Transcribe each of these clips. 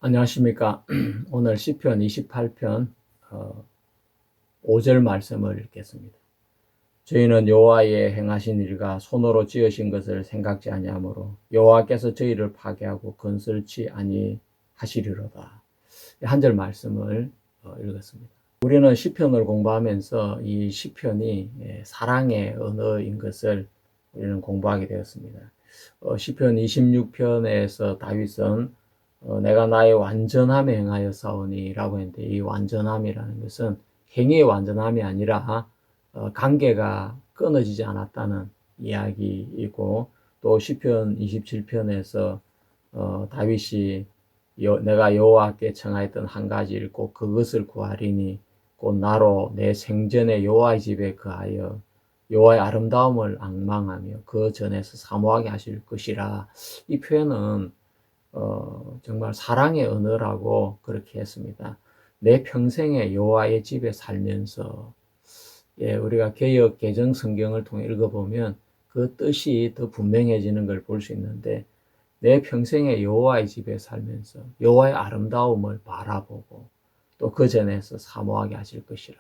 안녕하십니까. 오늘 시편 28편 5절 말씀을 읽겠습니다. 저희는 여호와의 행하신 일과 손으로 지으신 것을 생각지 아니하므로 여호와께서 저희를 파괴하고 건설치 아니하시리로다. 한 절 말씀을 읽었습니다. 우리는 시편을 공부하면서 이 시편이 사랑의 언어인 것을 우리는 공부하게 되었습니다. 시편 26편에서 다윗은 내가 나의 완전함에 행하여 싸우니 라고 했는데, 이 완전함이라는 것은 행위의 완전함이 아니라 관계가 끊어지지 않았다는 이야기이고, 또 시편 27편에서 다윗이 내가 여호와께 청하였던 한 가지 일 곧 그것을 구하리니 곧 나로 내 생전에 여호와의 집에 거하여 여호와의 아름다움을 앙망하며 그 전에서 사모하게 하실 것이라. 이 표현은 정말 사랑의 언어라고 그렇게 했습니다. 내 평생에 여호와의 집에 살면서, 우리가 개역 개정 성경을 통해 읽어보면 그 뜻이 더 분명해지는 걸 볼 수 있는데, 내 평생에 여호와의 집에 살면서 여호와의 아름다움을 바라보고 또 그 전에서 사모하게 하실 것이라.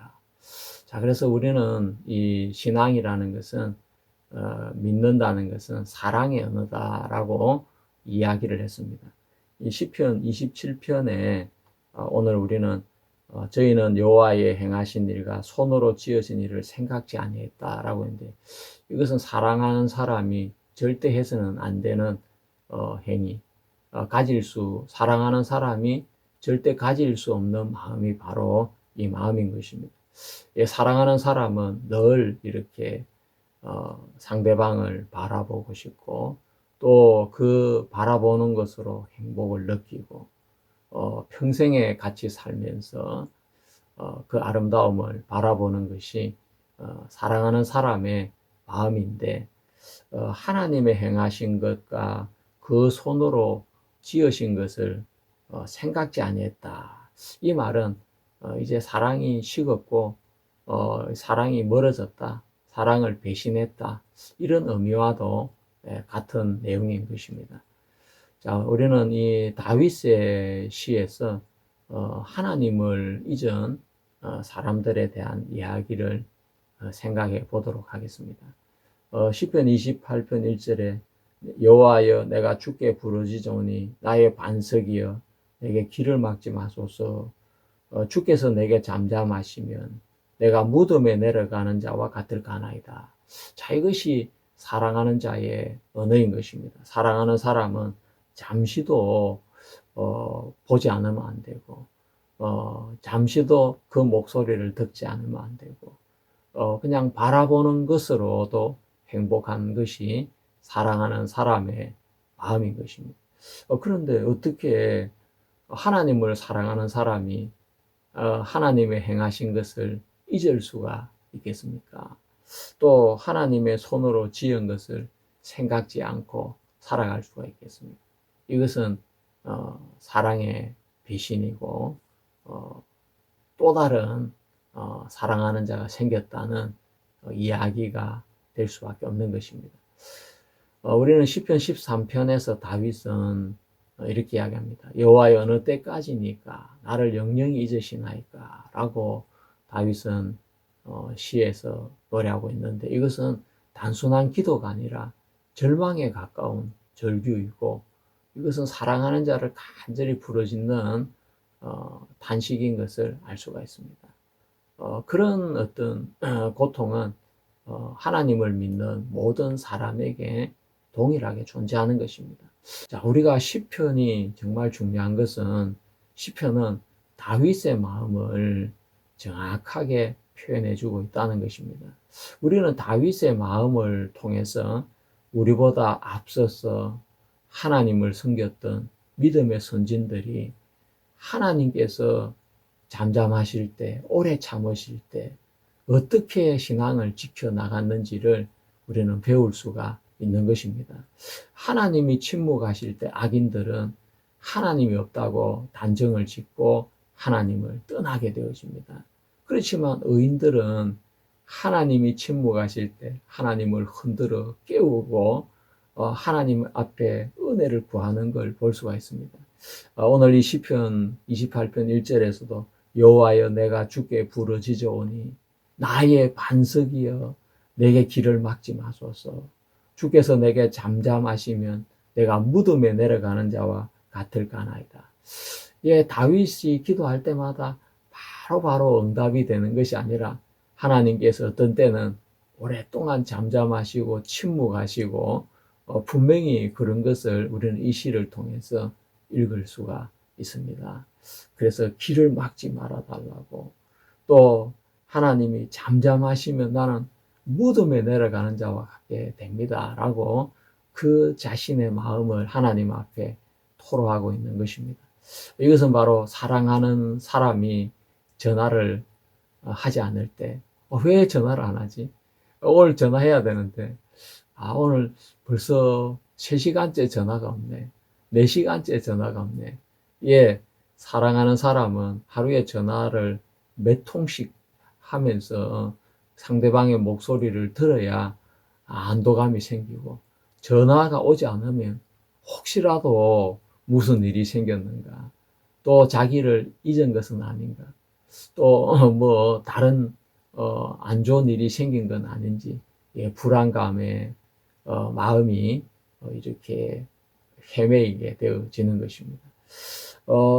자, 그래서 우리는 이 신앙이라는 것은 믿는다는 것은 사랑의 언어다라고 이야기를 했습니다. 이 시편 27편에 오늘 우리는 저희는 여호와의 행하신 일과 손으로 지으신 일을 생각지 아니했다라고 했는데, 이것은 사랑하는 사람이 절대 해서는 안 되는 행위, 사랑하는 사람이 절대 가질 수 없는 마음이 바로 이 마음인 것입니다. 사랑하는 사람은 늘 이렇게 상대방을 바라보고 싶고, 또 그 바라보는 것으로 행복을 느끼고, 평생에 같이 살면서 그 아름다움을 바라보는 것이 사랑하는 사람의 마음인데, 하나님의 행하신 것과 그 손으로 지으신 것을 생각지 아니했다. 이 말은 이제 사랑이 식었고 사랑이 멀어졌다, 사랑을 배신했다, 이런 의미와도 같은 내용인 것입니다. 자, 우리는 이 다윗의 시에서 하나님을 잊은 사람들에 대한 이야기를 생각해 보도록 하겠습니다. 시편 28편 1절에 여호와여 내가 주께 부르짖으니 나의 반석이여 내게 길을 막지 마소서. 주께서 내게 잠잠하시면 내가 무덤에 내려가는 자와 같을까나이다. 자, 이것이 사랑하는 자의 언어인 것입니다. 사랑하는 사람은 잠시도 보지 않으면 안 되고, 잠시도 그 목소리를 듣지 않으면 안 되고, 그냥 바라보는 것으로도 행복한 것이 사랑하는 사람의 마음인 것입니다. 그런데 어떻게 하나님을 사랑하는 사람이 하나님의 행하신 것을 잊을 수가 있겠습니까? 또 하나님의 손으로 지은 것을 생각지 않고 살아갈 수가 있겠습니까? 이것은 사랑의 배신이고 또 다른 사랑하는 자가 생겼다는 이야기가 될 수밖에 없는 것입니다. 우리는 시편 13편에서 다윗은 이렇게 이야기합니다. 여호와여 어느 때까지니까 나를 영영히 잊으시나이까 라고 다윗은 시에서 노래하고 있는데, 이것은 단순한 기도가 아니라 절망에 가까운 절규이고, 이것은 사랑하는 자를 간절히 부르짖는 탄식인 것을 알 수가 있습니다. 그런 어떤 고통은 하나님을 믿는 모든 사람에게 동일하게 존재하는 것입니다. 자, 우리가 시편이 정말 중요한 것은, 시편은 다윗의 마음을 정확하게 표현해 주고 있다는 것입니다. 우리는 다윗의 마음을 통해서 우리보다 앞서서 하나님을 섬겼던 믿음의 선진들이 하나님께서 잠잠하실 때, 오래 참으실 때 어떻게 신앙을 지켜나갔는지를 우리는 배울 수가 있는 것입니다. 하나님이 침묵하실 때 악인들은 하나님이 없다고 단정을 짓고 하나님을 떠나게 되어집니다. 그렇지만 의인들은 하나님이 침묵하실 때 하나님을 흔들어 깨우고 하나님 앞에 은혜를 구하는 걸 볼 수가 있습니다. 오늘 이 시편 28편 1절에서도 여호와여 내가 주께 부르짖어오니 나의 반석이여 내게 길을 막지 마소서. 주께서 내게 잠잠하시면 내가 무덤에 내려가는 자와 같을까나이다. 예, 다윗이 기도할 때마다 바로바로 응답이 되는 것이 아니라 하나님께서 어떤 때는 오랫동안 잠잠하시고 침묵하시고 분명히 그런 것을 우리는 이 시를 통해서 읽을 수가 있습니다. 그래서 길을 막지 말아 달라고, 또 하나님이 잠잠하시면 나는 무덤에 내려가는 자와 같게 됩니다 라고 그 자신의 마음을 하나님 앞에 토로하고 있는 것입니다. 이것은 바로 사랑하는 사람이 전화를 하지 않을 때 왜 전화를 안 하지? 오늘 전화해야 되는데 오늘 벌써 3시간째 전화가 없네. 4시간째 전화가 없네. 예, 사랑하는 사람은 하루에 전화를 몇 통씩 하면서 상대방의 목소리를 들어야 안도감이 생기고, 전화가 오지 않으면 혹시라도 무슨 일이 생겼는가, 또 자기를 잊은 것은 아닌가, 또 뭐 다른 안 좋은 일이 생긴 건 아닌지, 예, 불안감에 마음이 이렇게 헤매이게 되어지는 것입니다.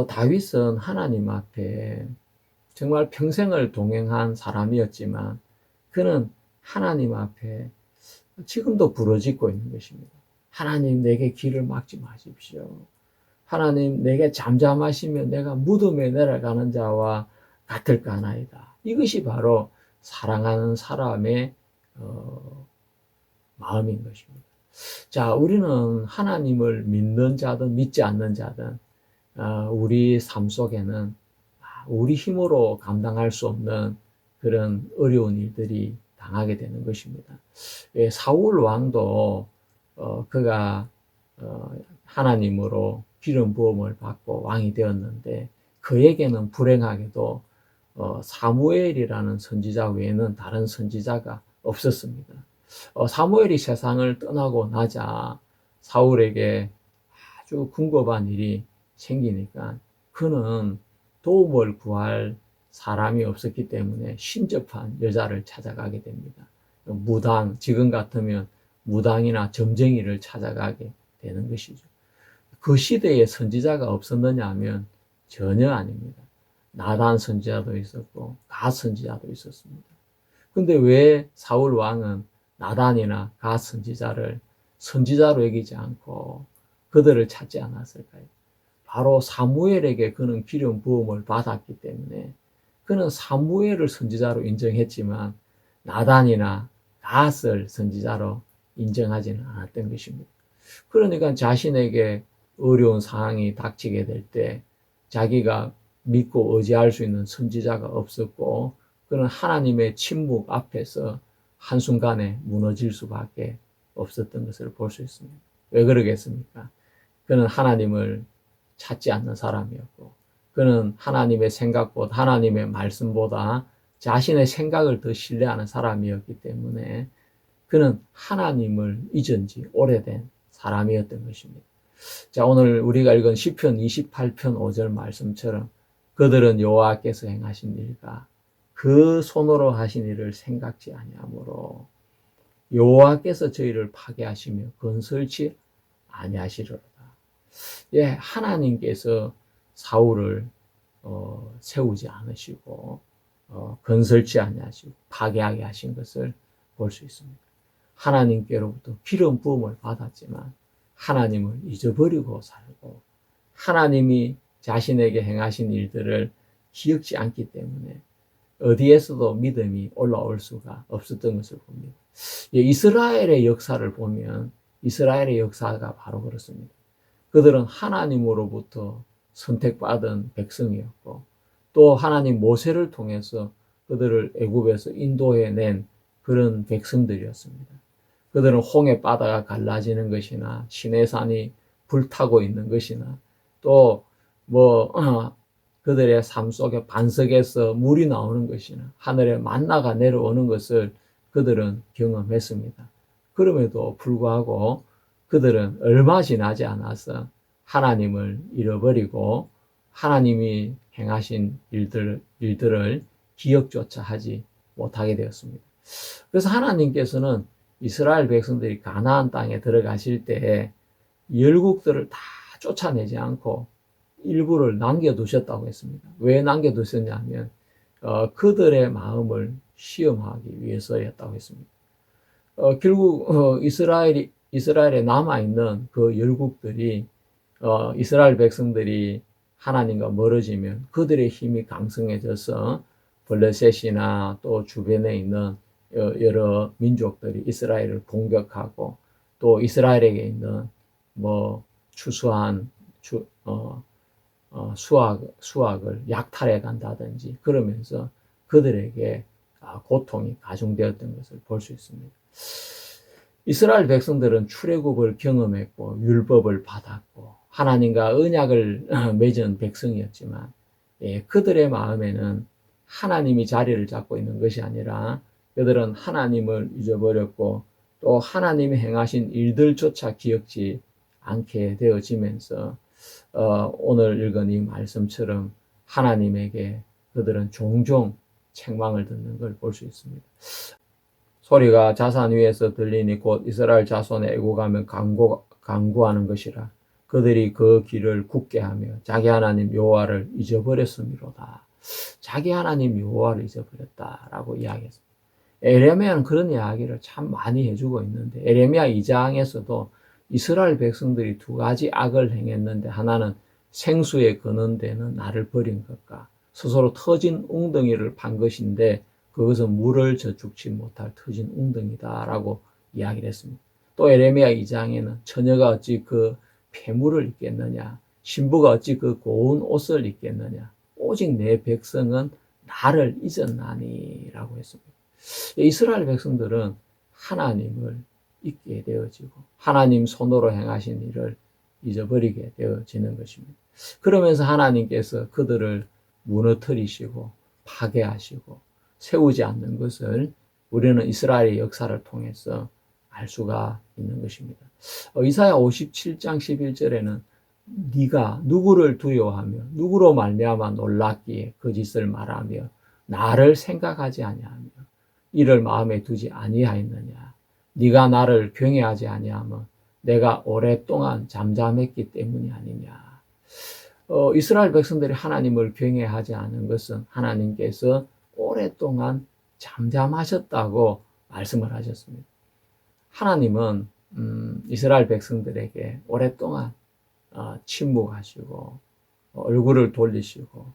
다윗은 하나님 앞에 정말 평생을 동행한 사람이었지만 그는 하나님 앞에 지금도 부르짖고 있는 것입니다. 하나님 내게 길을 막지 마십시오. 하나님 내게 잠잠하시면 내가 무덤에 내려가는 자와 같을까나이다. 이것이 바로 사랑하는 사람의 마음인 것입니다. 자, 우리는 하나님을 믿는 자든 믿지 않는 자든 우리 삶 속에는 우리 힘으로 감당할 수 없는 그런 어려운 일들이 당하게 되는 것입니다. 사울 왕도 그가 하나님으로 기름 부음을 받고 왕이 되었는데 그에게는 불행하게도 사무엘이라는 선지자 외에는 다른 선지자가 없었습니다. 사무엘이 세상을 떠나고 나자 사울에게 아주 궁금한 일이 생기니까 그는 도움을 구할 사람이 없었기 때문에 신접한 여자를 찾아가게 됩니다. 무당, 지금 같으면 무당이나 점쟁이를 찾아가게 되는 것이죠. 그 시대에 선지자가 없었느냐 하면 전혀 아닙니다. 나단 선지자도 있었고 갓 선지자도 있었습니다. 근데 왜 사울 왕은 나단이나 갓 선지자를 선지자로 여기지 않고 그들을 찾지 않았을까요? 바로 사무엘에게 그는 기름 부음을 받았기 때문에 그는 사무엘을 선지자로 인정했지만 나단이나 갓을 선지자로 인정하지는 않았던 것입니다. 그러니까 자신에게 어려운 상황이 닥치게 될 때 자기가 믿고 의지할 수 있는 선지자가 없었고 그는 하나님의 침묵 앞에서 한순간에 무너질 수밖에 없었던 것을 볼 수 있습니다. 왜 그러겠습니까? 그는 하나님을 찾지 않는 사람이었고 그는 하나님의 생각보다 하나님의 말씀보다 자신의 생각을 더 신뢰하는 사람이었기 때문에 그는 하나님을 잊은 지 오래된 사람이었던 것입니다. 자, 오늘 우리가 읽은 시편 28편 5절 말씀처럼 그들은 여호와께서 행하신 일과 그 손으로 하신 일을 생각지 아니하므로 여호와께서 저희를 파괴하시며 건설치 아니하시리로다. 예, 하나님께서 사울을 세우지 않으시고 건설치 아니하시고 파괴하게 하신 것을 볼 수 있습니다. 하나님께로부터 기름 부음을 받았지만 하나님을 잊어버리고 살고 하나님이 자신에게 행하신 일들을 기억지 않기 때문에 어디에서도 믿음이 올라올 수가 없었던 것을 봅니다. 이스라엘의 역사를 보면 이스라엘의 역사가 바로 그렇습니다. 그들은 하나님으로부터 선택받은 백성이었고 또 하나님 모세를 통해서 그들을 애굽에서 인도해낸 그런 백성들이었습니다. 그들은 홍해 바다가 갈라지는 것이나 시내산이 불타고 있는 것이나 또 그들의 삶 속에 반석에서 물이 나오는 것이나 하늘에 만나가 내려오는 것을 그들은 경험했습니다. 그럼에도 불구하고 그들은 얼마 지나지 않아서 하나님을 잃어버리고 하나님이 행하신 일들을 기억조차 하지 못하게 되었습니다. 그래서 하나님께서는 이스라엘 백성들이 가나안 땅에 들어가실 때 열국들을 다 쫓아내지 않고 일부를 남겨두셨다고 했습니다. 왜 남겨두셨냐면 그들의 마음을 시험하기 위해서였다고 했습니다. 결국 이스라엘에 남아있는 그 열국들이 이스라엘 백성들이 하나님과 멀어지면 그들의 힘이 강성해져서 블레셋이나 또 주변에 있는 여러 민족들이 이스라엘을 공격하고 또 이스라엘에게 있는 뭐 추수한 수확을 약탈해 간다든지 그러면서 그들에게 고통이 가중되었던 것을 볼 수 있습니다. 이스라엘 백성들은 출애굽을 경험했고 율법을 받았고 하나님과 언약을 맺은 백성이었지만 그들의 마음에는 하나님이 자리를 잡고 있는 것이 아니라 그들은 하나님을 잊어버렸고 또 하나님이 행하신 일들조차 기억지 않게 되어지면서 오늘 읽은 이 말씀처럼 하나님에게 그들은 종종 책망을 듣는 걸 볼 수 있습니다. 소리가 자산 위에서 들리니 곧 이스라엘 자손의 애국하며 간구하는 것이라. 그들이 그 길을 굳게 하며 자기 하나님 여호와를 잊어버렸음이로다. 자기 하나님 여호와를 잊어버렸다라고 이야기했습니다. 에레미야는 그런 이야기를 참 많이 해주고 있는데 에레미야 2장에서도 이스라엘 백성들이 두 가지 악을 행했는데 하나는 생수에 거는 데는 나를 버린 것과 스스로 터진 웅덩이를 판 것인데 그것은 물을 저축치 못할 터진 웅덩이다라고 이야기를 했습니다. 또 에레미야 2장에는 처녀가 어찌 그 폐물을 입겠느냐, 신부가 어찌 그 고운 옷을 입겠느냐, 오직 내 백성은 나를 잊었나니라고 했습니다. 이스라엘 백성들은 하나님을 잊게 되어지고 하나님 손으로 행하신 일을 잊어버리게 되어지는 것입니다. 그러면서 하나님께서 그들을 무너뜨리시고 파괴하시고 세우지 않는 것을 우리는 이스라엘의 역사를 통해서 알 수가 있는 것입니다. 이사야 57장 11절에는 네가 누구를 두려워하며 누구로 말미암아 놀랍기에 거짓을 말하며 나를 생각하지 아니하며 이를 마음에 두지 아니하였느냐. 네가 나를 경외하지 아니하면 내가 오랫동안 잠잠했기 때문이 아니냐. 이스라엘 백성들이 하나님을 경외하지 않은 것은 하나님께서 오랫동안 잠잠하셨다고 말씀을 하셨습니다. 하나님은 이스라엘 백성들에게 오랫동안 침묵하시고 얼굴을 돌리시고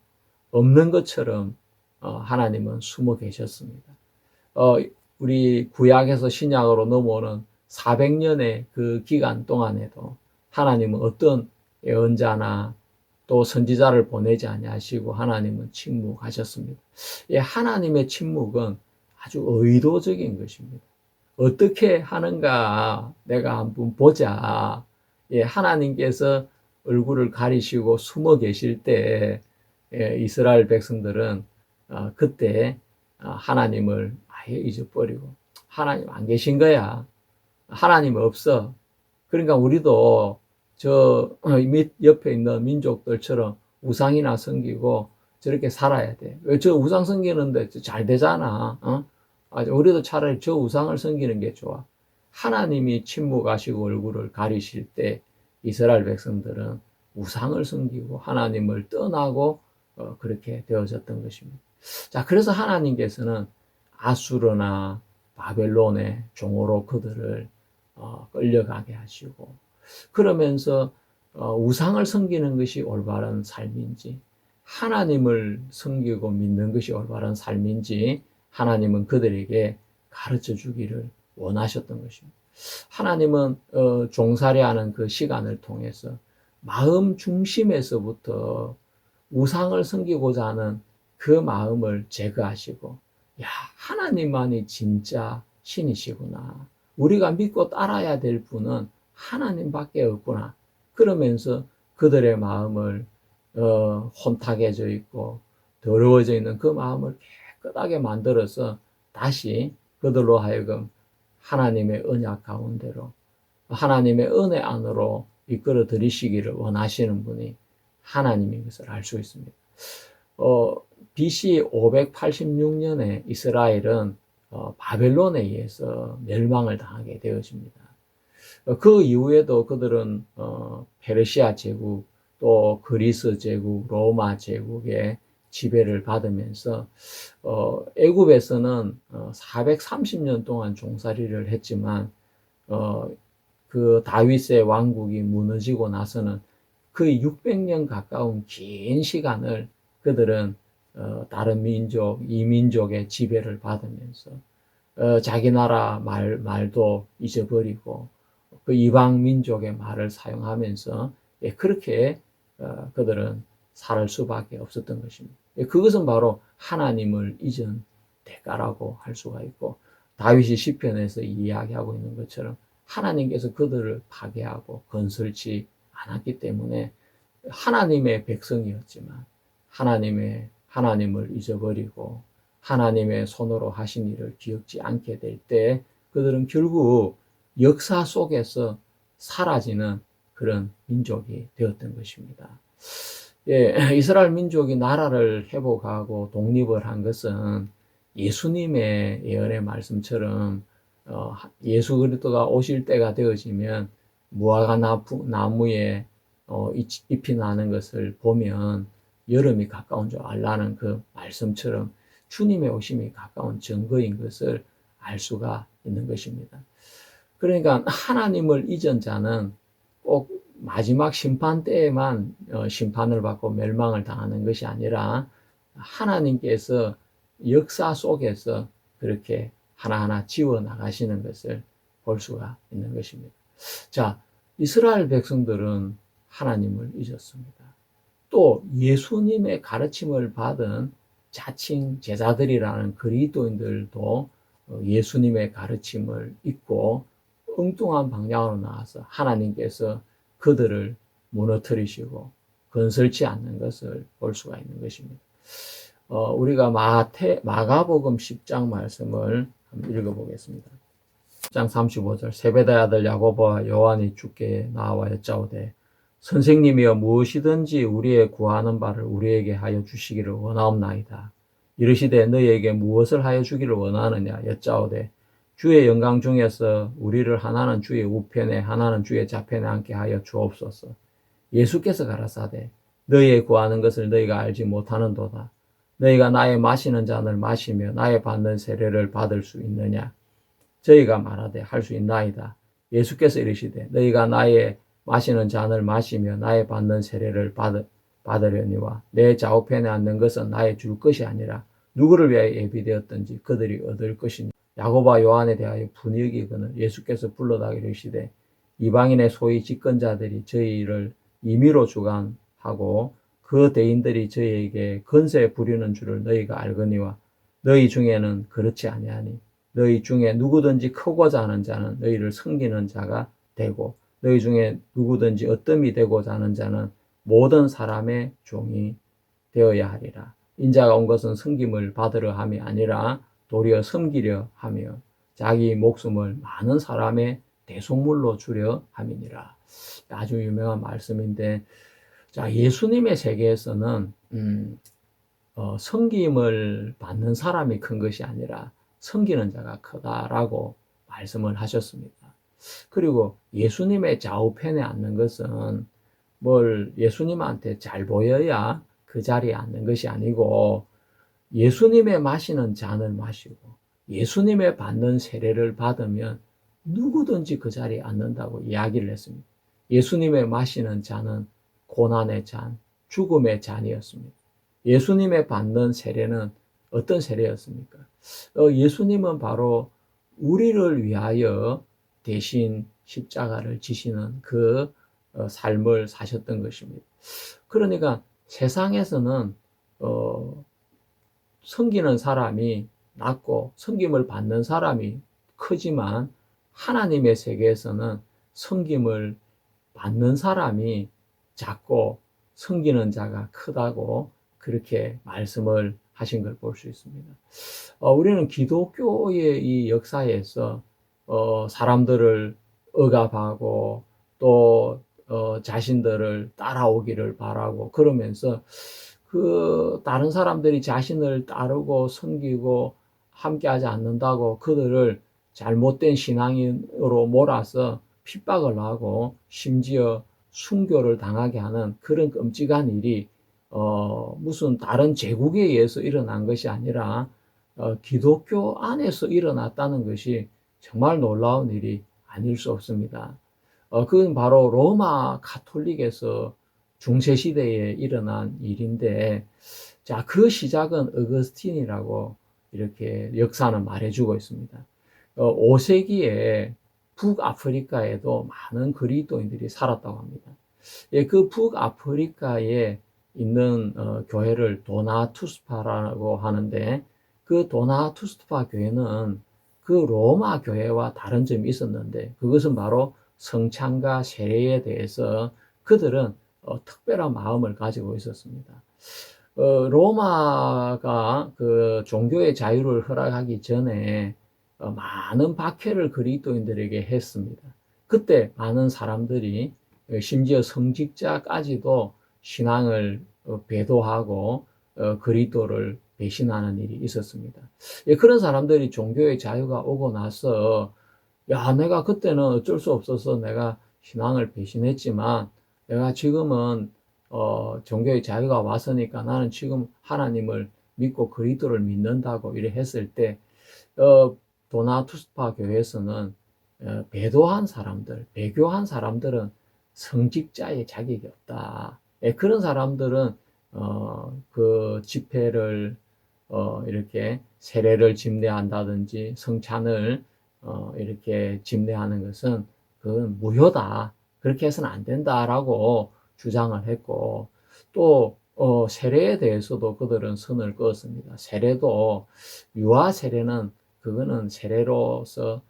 없는 것처럼 하나님은 숨어 계셨습니다. 우리 구약에서 신약으로 넘어오는 400년의 그 기간 동안에도 하나님은 어떤 예언자나 또 선지자를 보내지 아니하시고 하나님은 침묵하셨습니다. 하나님의 침묵은 아주 의도적인 것입니다. 어떻게 하는가 내가 한번 보자. 하나님께서 얼굴을 가리시고 숨어 계실 때 이스라엘 백성들은 그때 하나님을 아예 잊어버리고 하나님 안 계신 거야. 하나님 없어. 그러니까 우리도 저 밑 옆에 있는 민족들처럼 우상이나 섬기고 저렇게 살아야 돼. 왜 저 우상 섬기는데 잘 되잖아. 우리도 차라리 저 우상을 섬기는 게 좋아. 하나님이 침묵하시고 얼굴을 가리실 때 이스라엘 백성들은 우상을 섬기고 하나님을 떠나고 그렇게 되어졌던 것입니다. 자, 그래서 하나님께서는 아수르나 바벨론의 종으로 그들을 끌려가게 하시고 그러면서 우상을 섬기는 것이 올바른 삶인지 하나님을 섬기고 믿는 것이 올바른 삶인지 하나님은 그들에게 가르쳐 주기를 원하셨던 것입니다. 하나님은 종살이하는 그 시간을 통해서 마음 중심에서부터 우상을 섬기고자 하는 그 마음을 제거하시고 야, 하나님만이 진짜 신이시구나. 우리가 믿고 따라야 될 분은 하나님밖에 없구나. 그러면서 그들의 마음을 혼탁해져 있고 더러워져 있는 그 마음을 깨끗하게 만들어서 다시 그들로 하여금 하나님의 언약 가운데로 하나님의 은혜 안으로 이끌어 들이시기를 원하시는 분이 하나님인 것을 알 수 있습니다. BC 586년에 이스라엘은 바벨론에 의해서 멸망을 당하게 되어집니다. 그 이후에도 그들은 페르시아 제국, 또 그리스 제국, 로마 제국의 지배를 받으면서 애굽에서는 430년 동안 종살이를 했지만 그 다윗의 왕국이 무너지고 나서는 그 600년 가까운 긴 시간을 그들은 다른 민족, 이민족의 지배를 받으면서 자기 나라 말도 잊어버리고 그 이방 민족의 말을 사용하면서 그렇게 그들은 살 수밖에 없었던 것입니다. 그것은 바로 하나님을 잊은 대가라고 할 수가 있고, 다윗이 시편에서 이야기하고 있는 것처럼 하나님께서 그들을 파괴하고 건설치 않았기 때문에 하나님의 백성이었지만 하나님을 잊어버리고 하나님의 손으로 하신 일을 기억지 않게 될 때 그들은 결국 역사 속에서 사라지는 그런 민족이 되었던 것입니다. 이스라엘 민족이 나라를 회복하고 독립을 한 것은 예수님의 예언의 말씀처럼 예수 그리스도가 오실 때가 되어지면 무화과 나무에 잎이 나는 것을 보면 여름이 가까운 줄 알라는 그 말씀처럼 주님의 오심이 가까운 증거인 것을 알 수가 있는 것입니다. 그러니까 하나님을 잊은 자는 꼭 마지막 심판 때에만 심판을 받고 멸망을 당하는 것이 아니라 하나님께서 역사 속에서 그렇게 하나하나 지워 나가시는 것을 볼 수가 있는 것입니다. 자, 이스라엘 백성들은 하나님을 잊었습니다. 또 예수님의 가르침을 받은 자칭 제자들이라는 그리스도인들도 예수님의 가르침을 잊고 엉뚱한 방향으로 나와서 하나님께서 그들을 무너뜨리시고 건설치 않는 것을 볼 수가 있는 것입니다. 우리가 마가복음 10장 말씀을 한번 읽어보겠습니다. 10장 35절 세베다의 아들 야고보와 요한이 주께 나와 여짜오되 선생님이여 무엇이든지 우리의 구하는 바를 우리에게 하여 주시기를 원하옵나이다. 이르시되 너희에게 무엇을 하여 주기를 원하느냐 여짜오되 주의 영광 중에서 우리를 하나는 주의 우편에 하나는 주의 좌편에 앉게 하여 주옵소서. 예수께서 가라사대 너희의 구하는 것을 너희가 알지 못하는도다. 너희가 나의 마시는 잔을 마시며 나의 받는 세례를 받을 수 있느냐? 저희가 말하되 할 수 있나이다. 예수께서 이르시되 너희가 나의 마시는 잔을 마시며 나의 받는 세례를 받으려니와 내 좌우편에 앉는 것은 나의 줄 것이 아니라 누구를 위하여 예비되었든지 그들이 얻을 것이니. 야고보와 요한에 대하여 분이 여기거늘 예수께서 불러다가 이르시되 이방인의 소위 집권자들이 저희를 임의로 주관하고 그 대인들이 저희에게 건세 부리는 줄을 너희가 알거니와 너희 중에는 그렇지 아니하니 너희 중에 누구든지 크고자 하는 자는 너희를 섬기는 자가 되고 너희 중에 누구든지 어뜸이 되고자 하는 자는 모든 사람의 종이 되어야 하리라. 인자가 온 것은 섬김을 받으려 함이 아니라 도리어 섬기려 하며 자기 목숨을 많은 사람의 대속물로 주려 함이니라. 아주 유명한 말씀인데, 자, 예수님의 세계에서는 섬김을 받는 사람이 큰 것이 아니라 섬기는 자가 크다라고 말씀을 하셨습니다. 그리고 예수님의 좌우편에 앉는 것은 뭘 예수님한테 잘 보여야 그 자리에 앉는 것이 아니고 예수님의 마시는 잔을 마시고 예수님의 받는 세례를 받으면 누구든지 그 자리에 앉는다고 이야기를 했습니다. 예수님의 마시는 잔은 고난의 잔, 죽음의 잔이었습니다. 예수님의 받는 세례는 어떤 세례였습니까? 예수님은 바로 우리를 위하여 대신 십자가를 지시는 그 삶을 사셨던 것입니다. 그러니까 세상에서는 섬기는 사람이 낮고 섬김을 받는 사람이 크지만 하나님의 세계에서는 섬김을 받는 사람이 작고 섬기는 자가 크다고 그렇게 말씀을 하신 걸 볼 수 있습니다. 우리는 기독교의 이 역사에서 사람들을 억압하고 또 자신들을 따라오기를 바라고, 그러면서 다른 사람들이 자신을 따르고 섬기고 함께하지 않는다고 그들을 잘못된 신앙인으로 몰아서 핍박을 하고 심지어 순교를 당하게 하는 그런 끔찍한 일이 무슨 다른 제국에 의해서 일어난 것이 아니라 기독교 안에서 일어났다는 것이 정말 놀라운 일이 아닐 수 없습니다. 그건 바로 로마 가톨릭에서 중세시대에 일어난 일인데, 자, 그 시작은 어거스틴이라고 이렇게 역사는 말해주고 있습니다. 5세기에 북아프리카에도 많은 그리스도인들이 살았다고 합니다. 예, 그 북아프리카에 있는 교회를 도나투스파라고 하는데, 그 도나투스파 교회는 그 로마 교회와 다른 점이 있었는데, 그것은 바로 성찬과 세례에 대해서 그들은 특별한 마음을 가지고 있었습니다. 로마가 그 종교의 자유를 허락하기 전에 많은 박해를 그리스도인들에게 했습니다. 그때 많은 사람들이 심지어 성직자까지도 신앙을 배도하고 그리스도를 배신하는 일이 있었습니다. 예, 그런 사람들이 종교의 자유가 오고 나서, 야, 내가 그때는 어쩔 수 없어서 내가 신앙을 배신했지만 내가 지금은 종교의 자유가 왔으니까 나는 지금 하나님을 믿고 그리스도를 믿는다고 이래 했을 때 도나투스파 교회에서는 배도한 사람들, 배교한 사람들은 성직자의 자격이 없다. 예, 그런 사람들은 그 집회를 이렇게 세례를 집례한다든지 성찬을 이렇게 집례하는 것은 그건 무효다. 그렇게 해서는 안 된다라고 주장을 했고, 또 세례에 대해서도 그들은 선을 그었습니다. 세례도 유아 세례는 그거는 세례로서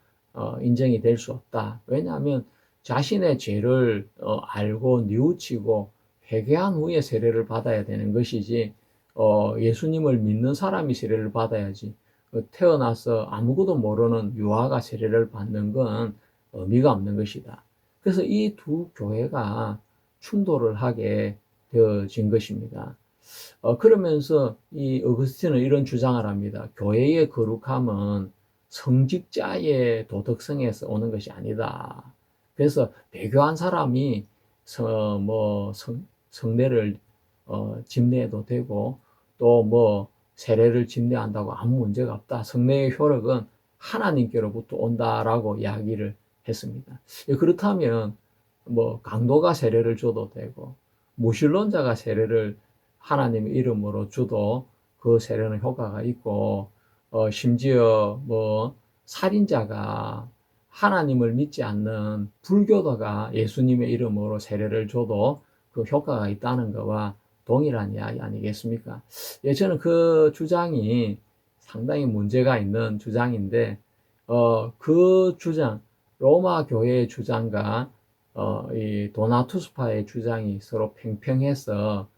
인정이 될 수 없다. 왜냐하면 자신의 죄를 알고 뉘우치고 회개한 후에 세례를 받아야 되는 것이지, 예수님을 믿는 사람이 세례를 받아야지, 태어나서 아무것도 모르는 유아가 세례를 받는 건 의미가 없는 것이다. 그래서 이 두 교회가 충돌을 하게 되어진 것입니다. 그러면서 이 어거스틴은 이런 주장을 합니다. 교회의 거룩함은 성직자의 도덕성에서 오는 것이 아니다. 그래서 배교한 사람이 성례를 집례해도 되고, 또 세례를 집례한다고 아무 문제가 없다. 성례의 효력은 하나님께로부터 온다라고 이야기를 했습니다. 그렇다면 강도가 세례를 줘도 되고, 무신론자가 세례를 하나님의 이름으로 줘도 그 세례는 효과가 있고, 심지어 살인자가 하나님을 믿지 않는 불교도가 예수님의 이름으로 세례를 줘도 그 효과가 있다는 것과 동일한 이야기 아니겠습니까? 예, 저는 그 주장이 상당히 문제가 있는 주장인데, 그 주장, 로마 교회의 주장과 이 도나투스파의 주장이 서로 팽팽해서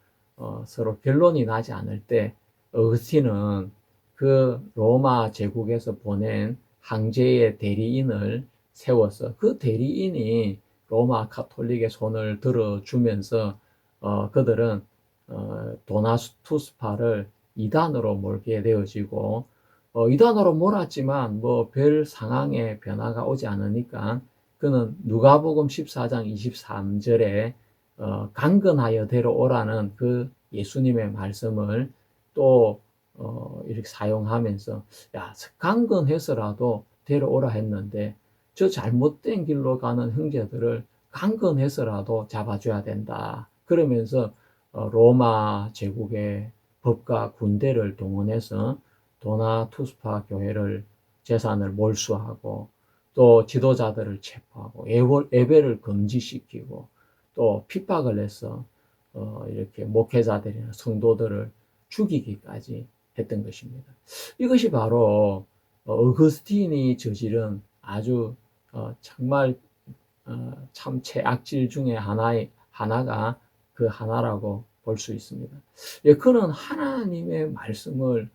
서로 결론이 나지 않을 때, 어거스틴은 그 로마 제국에서 보낸 황제의 대리인을 세워서 그 대리인이 로마 가톨릭의 손을 들어주면서 그들은 도나투스파를 이단으로 몰게 되어지고, 이단으로 몰았지만 별 상황에 변화가 오지 않으니까 그는 누가복음 14장 23절에 강건하여 데려오라는 그 예수님의 말씀을 또 이렇게 사용하면서, 야, 강건해서라도 데려오라 했는데 저 잘못된 길로 가는 형제들을 강건해서라도 잡아줘야 된다. 그러면서 로마 제국의 법과 군대를 동원해서 도나투스파 교회를 재산을 몰수하고, 또 지도자들을 체포하고 예배를 금지시키고, 또 핍박을 해서 이렇게 목회자들이나 성도들을 죽이기까지 했던 것입니다. 이것이 바로 어거스틴이 저지른 아주 정말 참 최악질 중에 하나가 그 하나라고 볼 수 있습니다. 예, 그는 하나님의 말씀을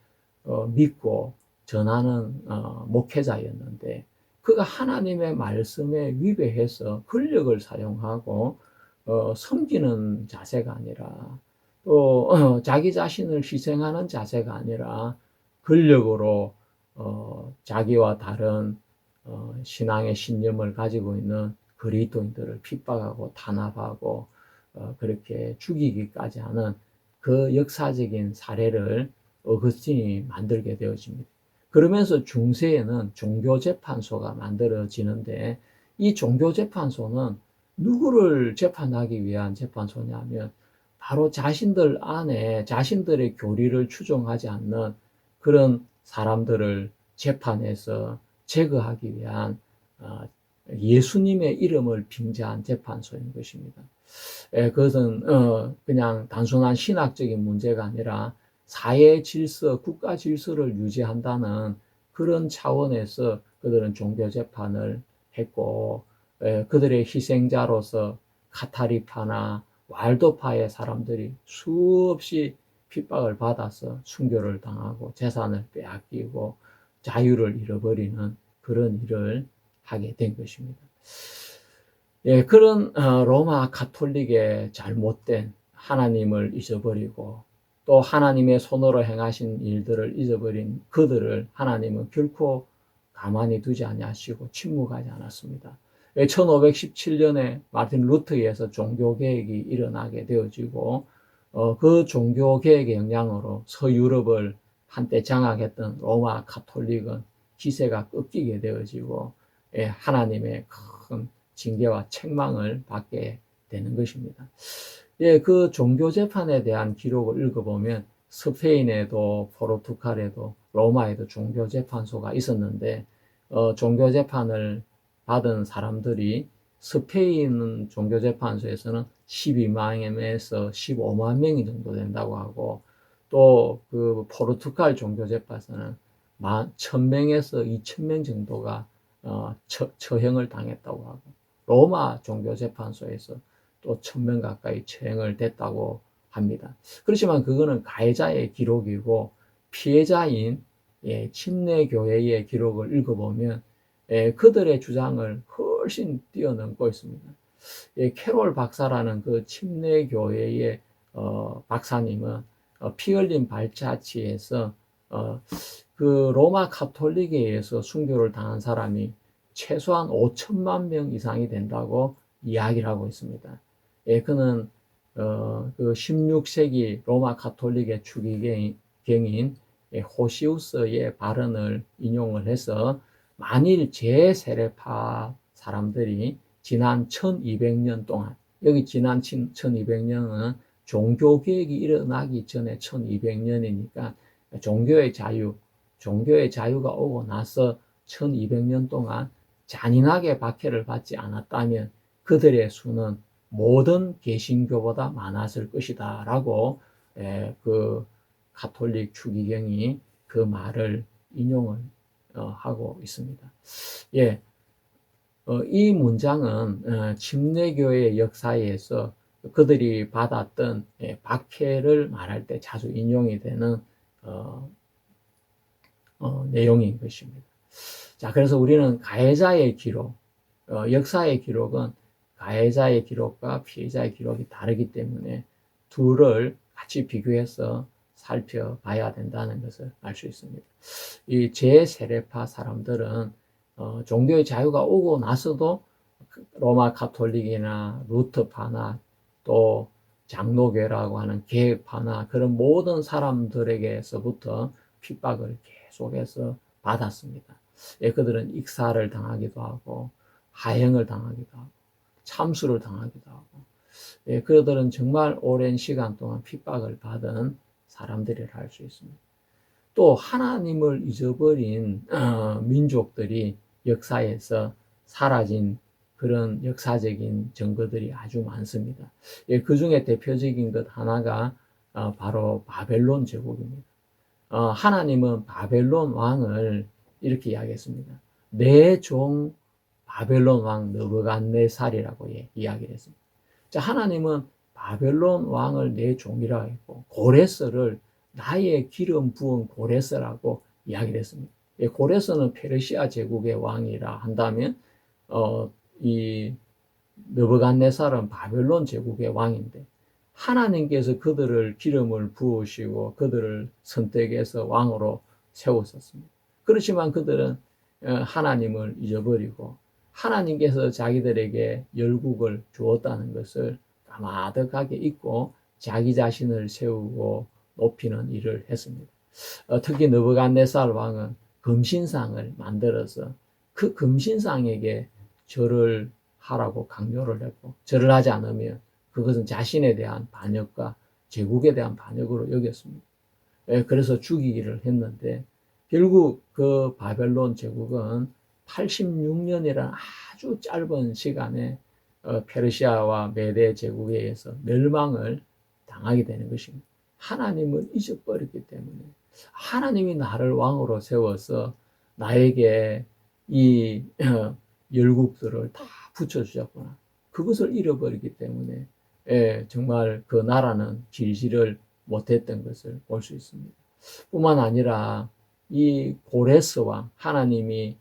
믿고 전하는 목회자였는데, 그가 하나님의 말씀에 위배해서 권력을 사용하고 섬기는 자세가 아니라 또 자기 자신을 희생하는 자세가 아니라 권력으로 자기와 다른 신앙의 신념을 가지고 있는 그리스도인들을 핍박하고 탄압하고 그렇게 죽이기까지 하는 그 역사적인 사례를 어거스틴이 만들게 되어집니다. 그러면서 중세에는 종교재판소가 만들어지는데 이 종교재판소는 누구를 재판하기 위한 재판소냐면 바로 자신들 안에 자신들의 교리를 추종하지 않는 그런 사람들을 재판해서 제거하기 위한 예수님의 이름을 빙자한 재판소인 것입니다. 그것은 그냥 단순한 신학적인 문제가 아니라 사회 질서, 국가 질서를 유지한다는 그런 차원에서 그들은 종교 재판을 했고, 그들의 희생자로서 카타리파나 왈도파의 사람들이 수없이 핍박을 받아서 순교를 당하고 재산을 빼앗기고 자유를 잃어버리는 그런 일을 하게 된 것입니다. 예, 그런 로마 가톨릭의 잘못된 하나님을 잊어버리고 또 하나님의 손으로 행하신 일들을 잊어버린 그들을 하나님은 결코 가만히 두지 아니하시고 침묵하지 않았습니다. 1517년에 마틴 루터에 의해서 종교개혁이 일어나게 되어지고 그 종교개혁의 영향으로 서유럽을 한때 장악했던 로마 가톨릭은 기세가 꺾이게 되어지고 하나님의 큰 징계와 책망을 받게 되는 것입니다. 그 종교재판에 대한 기록을 읽어보면 스페인에도 포르투갈에도 로마에도 종교재판소가 있었는데 종교재판을 받은 사람들이 스페인 종교재판소에서는 12만에서 15만 명 정도 된다고 하고 또 그 포르투갈 종교재판소는 1000명에서 2000명 정도가 처형을 당했다고 하고 로마 종교재판소에서 또 1000명 가까이 처형을 됐다고 합니다. 그렇지만 그거는 가해자의 기록이고 피해자인 침례교회의 기록을 읽어보면 그들의 주장을 훨씬 뛰어넘고 있습니다. 캐롤 박사라는 그 침례교회의 박사님은 피 흘린 발자취에서 그 로마 가톨릭에 의해서 순교를 당한 사람이 최소한 5천만 명 이상이 된다고 이야기를 하고 있습니다. 그는 그 16세기 로마 가톨릭의 추기경인 호시우스의 발언을 인용을 해서 만일 제세례파 사람들이 지난 1200년 동안, 여기 지난 1200년은 종교개혁이 일어나기 전에 1200년이니까 종교의 자유가 오고 나서 1200년 동안 잔인하게 박해를 받지 않았다면 그들의 수는 모든 개신교보다 많았을 것이다 라고 그 가톨릭 추기경이 그 말을 인용을 하고 있습니다. 이 문장은 침례교회의 역사에서 그들이 받았던 박해를 말할 때 자주 인용이 되는 내용인 것입니다. 자, 그래서 우리는 가해자의 기록, 역사의 기록은 가해자의 기록과 피해자의 기록이 다르기 때문에 둘을 같이 비교해서 살펴봐야 된다는 것을 알 수 있습니다. 이 제세례파 사람들은 종교의 자유가 오고 나서도 로마 가톨릭이나 루터파나 또 장로교라고 하는 개혁파나 그런 모든 사람들에게서부터 핍박을 계속해서 받았습니다. 그들은 익사를 당하기도 하고 하형을 당하기도 하고 참수를 당하기도 하고 그들은 정말 오랜 시간 동안 핍박을 받은 사람들이라 할 수 있습니다. 또 하나님을 잊어버린 민족들이 역사에서 사라진 그런 역사적인 증거들이 아주 많습니다. 그 중에 대표적인 것 하나가 바로 바벨론 제국입니다. 하나님은 바벨론 왕을 이렇게 이야기했습니다. 내 종 바벨론 왕 느부갓네살이라고 이야기를 했습니다. 자, 하나님은 바벨론 왕을 내 종이라고 했고 고레스를 나의 기름 부은 고레스라고 이야기를 했습니다. 고레스는 페르시아 제국의 왕이라 한다면 이 느부갓네살은 바벨론 제국의 왕인데 하나님께서 그들을 기름을 부으시고 그들을 선택해서 왕으로 세웠었습니다. 그렇지만 그들은 하나님을 잊어버리고 하나님께서 자기들에게 열국을 주었다는 것을 까마득하게 잊고 자기 자신을 세우고 높이는 일을 했습니다. 특히 느부갓네살 왕은 금신상을 만들어서 그 금신상에게 절을 하라고 강요를 했고, 절을 하지 않으면 그것은 자신에 대한 반역과 제국에 대한 반역으로 여겼습니다. 그래서 죽이기를 했는데 결국 그 바벨론 제국은 86년이라는 아주 짧은 시간에 페르시아와 메대 제국에 의해서 멸망을 당하게 되는 것입니다. 하나님을 잊어버렸기 때문에 하나님이 나를 왕으로 세워서 나에게 이 열국들을 다 붙여주셨구나. 그것을 잃어버리기 때문에 정말 그 나라는 길지를 못했던 것을 볼 수 있습니다. 뿐만 아니라 이 고레스 왕, 하나님이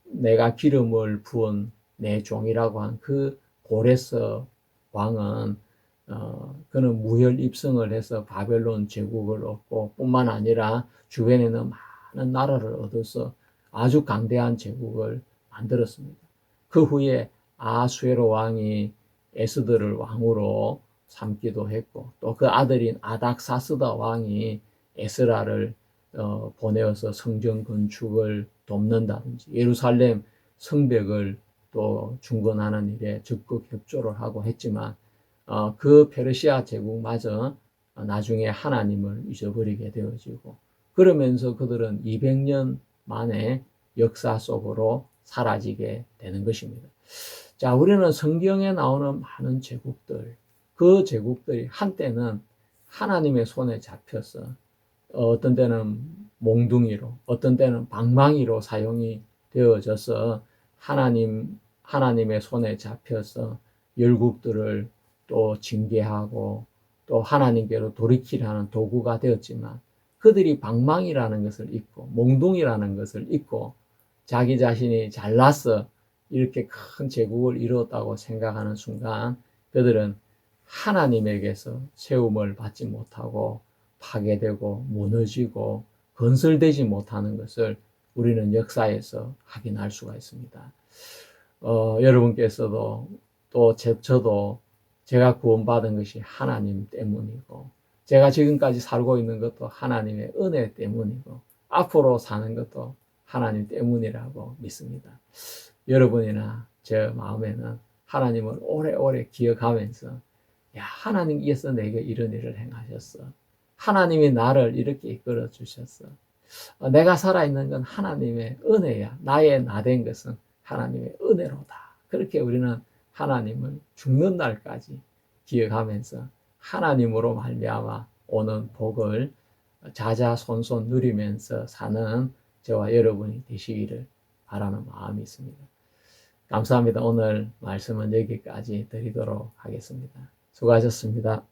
내가 기름을 부은 내 종이라고 한 그 고레스 왕은 그는 무혈 입성을 해서 바벨론 제국을 얻고 뿐만 아니라 주변에는 많은 나라를 얻어서 아주 강대한 제국을 만들었습니다. 그 후에 아수에로 왕이 에스더를 왕으로 삼기도 했고 또 그 아들인 아닥사스다 왕이 에스라를 보내어서 성전 건축을 돕는다든지 예루살렘 성벽을 또 중건하는 일에 적극 협조를 하고 했지만 그 페르시아 제국마저 나중에 하나님을 잊어버리게 되어지고 그러면서 그들은 200년 만에 역사 속으로 사라지게 되는 것입니다. 자, 우리는 성경에 나오는 많은 제국들, 그 제국들이 한때는 하나님의 손에 잡혀서 어떤 때는 몽둥이로, 어떤 때는 방망이로 사용이 되어져서 하나님의 손에 잡혀서 열국들을 또 징계하고 또 하나님께로 돌이키라는 도구가 되었지만 그들이 방망이라는 것을 잊고 몽둥이라는 것을 잊고 자기 자신이 잘나서 이렇게 큰 제국을 이루었다고 생각하는 순간 그들은 하나님에게서 세움을 받지 못하고 파괴되고 무너지고 건설되지 못하는 것을 우리는 역사에서 확인할 수가 있습니다. 여러분께서도 또 저도 제가 구원받은 것이 하나님 때문이고 제가 지금까지 살고 있는 것도 하나님의 은혜 때문이고 앞으로 사는 것도 하나님 때문이라고 믿습니다. 여러분이나 제 마음에는 하나님을 오래오래 기억하면서 야, 하나님께서 내게 이런 일을 행하셨어. 하나님이 나를 이렇게 이끌어 주셨어. 내가 살아있는 건 하나님의 은혜야. 나의 나 된 것은 하나님의 은혜로다. 그렇게 우리는 하나님을 죽는 날까지 기억하면서 하나님으로 말미암아 오는 복을 자자손손 누리면서 사는 저와 여러분이 되시기를 바라는 마음이 있습니다. 감사합니다. 오늘 말씀은 여기까지 드리도록 하겠습니다. 수고하셨습니다.